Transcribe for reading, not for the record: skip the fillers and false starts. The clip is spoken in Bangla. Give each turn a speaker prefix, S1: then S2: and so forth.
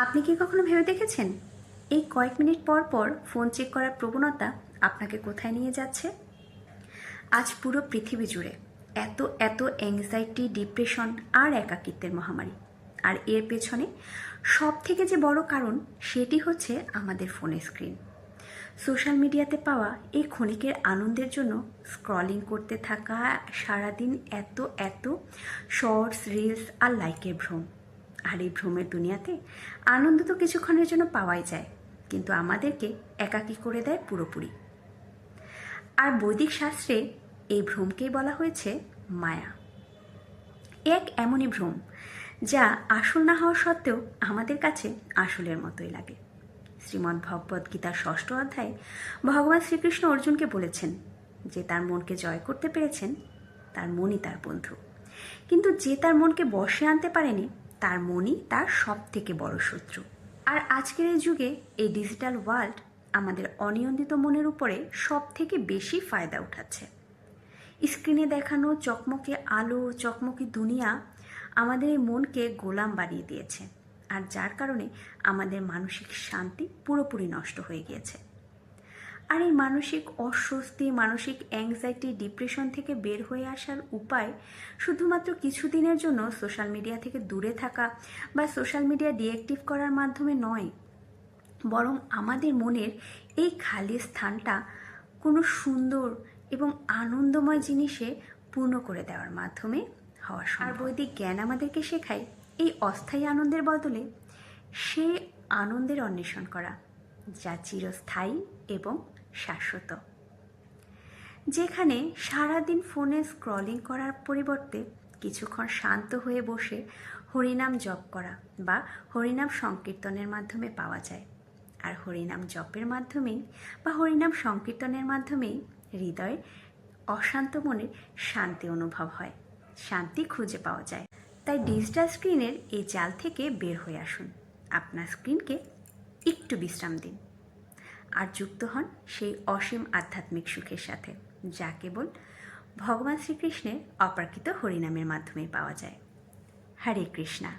S1: আপনি কি কখনো ভেবে দেখেছেন এই কয়েক মিনিট পর পর ফোন চেক করার প্রবণতা আপনাকে কোথায় নিয়ে যাচ্ছে? আজ পুরো পৃথিবী জুড়ে এত এত অ্যাংজাইটি, ডিপ্রেশন আর একাকিত্বের মহামারী। আর এর পেছনে সব থেকে যে বড় কারণ সেটি হচ্ছে আমাদের ফোনের স্ক্রিন। সোশ্যাল মিডিয়াতে পাওয়া এই ক্ষণিকের আনন্দের জন্য স্ক্রলিং করতে থাকা সারাদিন এত এত শর্টস, রিলস আর লাইকের ভ্রম। আর এই ভ্রমের দুনিয়াতে আনন্দ তো কিছুক্ষণের জন্য পাওয়াই যায়, কিন্তু আমাদেরকে একাকী করে দেয় পুরোপুরি। আর বৈদিক শাস্ত্রে এই ভ্রমকেই বলা হয়েছে মায়া। এক এমনই ভ্রম যা আসল না হওয়া সত্ত্বেও আমাদের কাছে আসলের মতোই লাগে। শ্রীমদ্ ভগবদ্ গীতার 6ষ্ঠ অধ্যায়ে ভগবান শ্রীকৃষ্ণ অর্জুনকে বলেছেন যে তার মনকে জয় করতে পেরেছেন তার মনই তার বন্ধু, কিন্তু যে তার মনকে বশে আনতে পারেনি তার মনই তার সব থেকে বড় শত্রু। আর আজকের এই যুগে এই ডিজিটাল ওয়ার্ল্ড আমাদের অনিয়ন্ত্রিত মনের উপরে সব থেকে বেশি ফায়দা উঠাচ্ছে। স্ক্রিনে দেখানো চকমকে আলো, চকমকে দুনিয়া আমাদের এই মনকে গোলাম বানিয়ে দিয়েছে, আর যার কারণে আমাদের মানসিক শান্তি পুরোপুরি নষ্ট হয়ে গিয়েছে। আর এই মানসিক অস্বস্তি, মানসিক অ্যাংজাইটি, ডিপ্রেশন থেকে বের হয়ে আসার উপায় শুধুমাত্র কিছুদিনের জন্য সোশ্যাল মিডিয়া থেকে দূরে থাকা বা সোশ্যাল মিডিয়া ডিঅ্যাক্টিভ করার মাধ্যমে নয়, বরং আমাদের মনের এই খালি স্থানটা কোনো সুন্দর এবং আনন্দময় জিনিসে পূর্ণ করে দেওয়ার মাধ্যমে হওয়া সম্ভব। আর বৈদিক জ্ঞান আমাদেরকে শেখায় এই অস্থায়ী আনন্দের বদলে সে আনন্দের অন্বেষণ করা যা চিরস্থায়ী এবং শাশ্বত। যেখানে সারাদিন ফোনে স্ক্রলিং করার পরিবর্তে কিছুক্ষণ শান্ত হয়ে বসে হরিনাম জপ করা বা হরিনাম সংকীর্তনের মাধ্যমে পাওয়া যায়। আর হরিনাম জপের মাধ্যমেই বা হরিনাম সংকীর্তনের মাধ্যমেই হৃদয়ে অশান্ত মনে শান্তি অনুভব হয়, শান্তি খুঁজে পাওয়া যায়। তাই ডিজিটাল স্ক্রিনের এই জাল থেকে বের হয়ে আসুন, আপনার স্ক্রিনকে একটু বিশ্রাম দিন আর যুক্ত হন সেই অসীম আধ্যাত্মিক সুখের সাথে যা কেবল ভগবান শ্রীকৃষ্ণের অপ্রাকৃত হরিনামের মাধ্যমে পাওয়া যায়। হরে কৃষ্ণা।